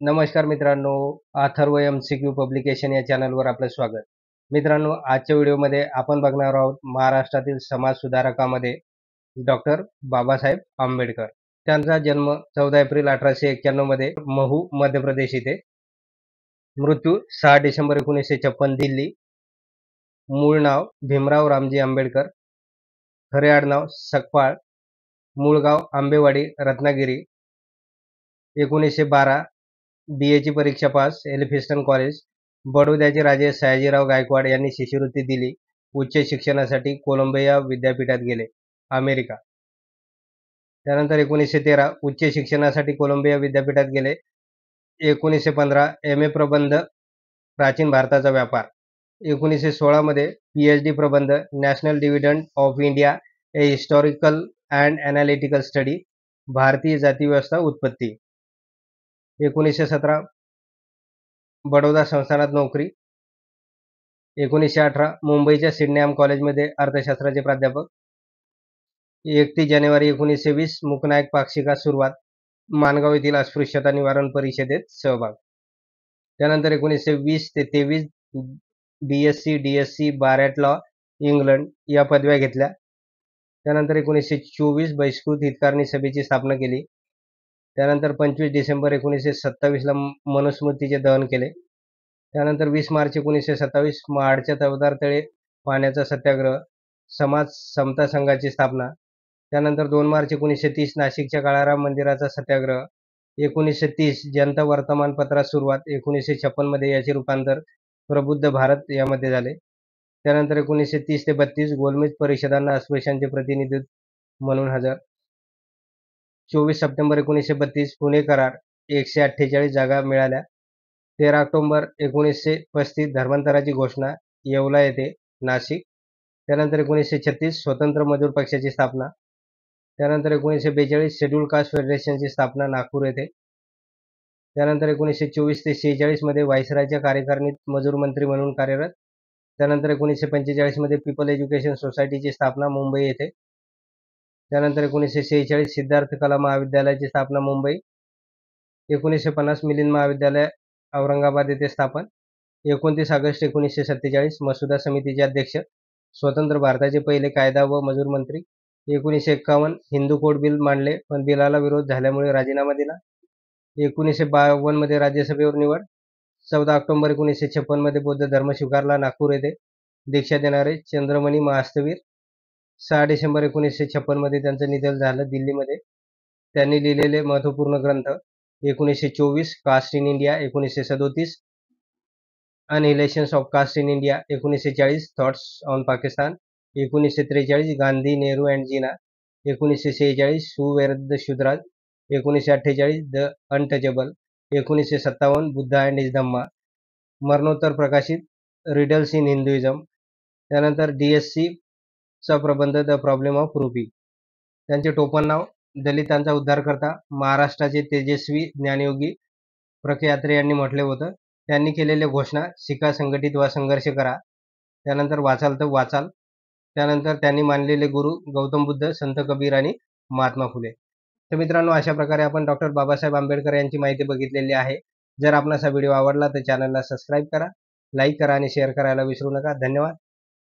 नमस्कार मित्रांनो, Atharva MCQ publication या चॅनलवर आपलं स्वागत. मित्रांनो, आजच्या व्हिडिओमध्ये आपण बघणार आहोत महाराष्ट्रातील समाज सुधारकामध्ये डॉक्टर बाबासाहेब आंबेडकर. त्यांचा जन्म 14 एप्रिल 1891 मध्ये महू, मध्य प्रदेश इथे. मृत्यू 6 डिसेंबर 1956 दिल्ली. मूळ नाव भीमराव रामजी आंबेडकर. खरे आडनाव सकपाळ. मूळ गाव आंबेवाडी, रत्नागिरी. 1912 BA ची परीक्षा पास, एल्फिन्स्टन कॉलेज. बडोद्याचे राजे सयाजीराव गायकवाड यांनी शिष्यवृत्ती दिली. उच्च शिक्षणासाठी कोलंबिया विद्यापीठात गेले, अमेरिका. त्यानंतर 1913 उच्च शिक्षणासाठी कोलंबिया विद्यापीठात गेले. 1915 MA प्रबंध, प्राचीन भारताचा व्यापार. 1916 मध्ये PhD प्रबंध, national dividend of India, A historical and analytical study, भारतीय जातीव्यवस्था उत्पत्ती. 1917 बडोदा संस्थानात नोकरी. 1918 मुंबईच्या सिडनेहॅम कॉलेजमध्ये अर्थशास्त्राचे प्राध्यापक. 31 जानेवारी 1920 मूकनायक पाक्षिका सुरुवात, माणगाव येथील अस्पृश्यता निवारण परिषदेत सहभाग. त्यानंतर 1920 ते 23 BSc DSc bar at law, England या पदव्या घेतल्या. त्यानंतर 1924 बहिष्कृत हितकारणी सभेची स्थापना केली. त्यानंतर 25 डिसेंबर 1927 मनुस्मृतीचे दहन केले. त्यानंतर 20 मार्च 1927 महाडच्या चवदार तळे पाण्याचा सत्याग्रह, समाज समता संघाची स्थापना. त्यानंतर 2 मार्च 1930 नाशिकच्या काळाराम मंदिराचा सत्याग्रह. 1930 जनता वर्तमानपत्रात सुरुवात. 1956 मध्ये याचे रूपांतर प्रबुद्ध भारत यामध्ये झाले. त्यानंतर 1930 ते 32 गोलमेज परिषदांना अस्पृश्यांचे प्रतिनिधित्व म्हणून हजर. 24 सप्टेंबर 1932 पुणे करार, 148 जागा मिळाल्या. 13 ऑक्टोबर 1935 धर्मांतराची घोषणा, येवला येथे, नाशिक. त्यानंतर 1936 स्वतंत्र मजूर पक्षाची स्थापना. त्यानंतर 1942 शेड्यूल कास्ट फेडरेशनची स्थापना, नागपूर येथे. त्यानंतर 1924 ते 46 मध्ये व्हाईसरायच्या कार्यकारिणीत मजूर मंत्री म्हणून कार्यरत. त्यानंतर 1945 मध्ये पीपल एज्युकेशन सोसायटीची स्थापना, मुंबई येथे. त्यानंतर 1946 सिद्धार्थ कला महाविद्यालयाची स्थापना, मुंबई. 1950 मिलिंद महाविद्यालय, औरंगाबाद येथे स्थापन. 29 ऑगस्ट 1947 मसुदा समितीचे अध्यक्ष, स्वतंत्र भारताचे पहिले कायदा व मजूर मंत्री. 1951 हिंदू कोड बिल मांडले, पण बिलाला विरोध झाल्यामुळे राजीनामा दिला. 1952 मध्ये राज्यसभेवर निवड. 14 ऑक्टोबर 1956 मध्ये बौद्ध धर्म स्वीकारला, नागपूर येथे. दीक्षा देणारे चंद्रमणी महास्तवीर. 6 डिसेंबर 1956 मध्ये त्यांचं निधन झालं, दिल्लीमध्ये. त्यांनी लिहिलेले महत्त्वपूर्ण ग्रंथ: 1924 caste in India, 1937 annihilations of caste in India, 1940 thoughts on Pakistan, 1943 Gandhi, Nehru and Jinnah, 1946 who were the Shudras, 1948 the untouchable, 1957 Buddha and his Dhamma. मरणोत्तर प्रकाशित रिडल्स इन हिंदुइझम. त्यानंतर DSc चा प्रबंध द प्रॉब्लेम ऑफ रुपी. त्यांचे टोपण नाव दलितांचा उद्धारकर्ता, महाराष्ट्राचे तेजस्वी ज्ञानयोगी प्रखयात्रे यांनी म्हटले होतं. त्यांनी केलेल्या घोषणा: शिका, संघटित व्हा, संघर्ष करा. त्यानंतर वाचाल तर वाचाल. त्यानंतर त्यांनी मानलेले गुरु गौतम बुद्ध, संत कबीर आणि महात्मा फुले. तर मित्रांनो, अशा प्रकारे आपण डॉक्टर बाबासाहेब आंबेडकर यांची माहिती बघितलेली आहे. जर आपणास हा व्हिडिओ आवडला तर चॅनलला सबस्क्राईब करा, लाईक करा आणि शेअर करायला विसरू नका. धन्यवाद.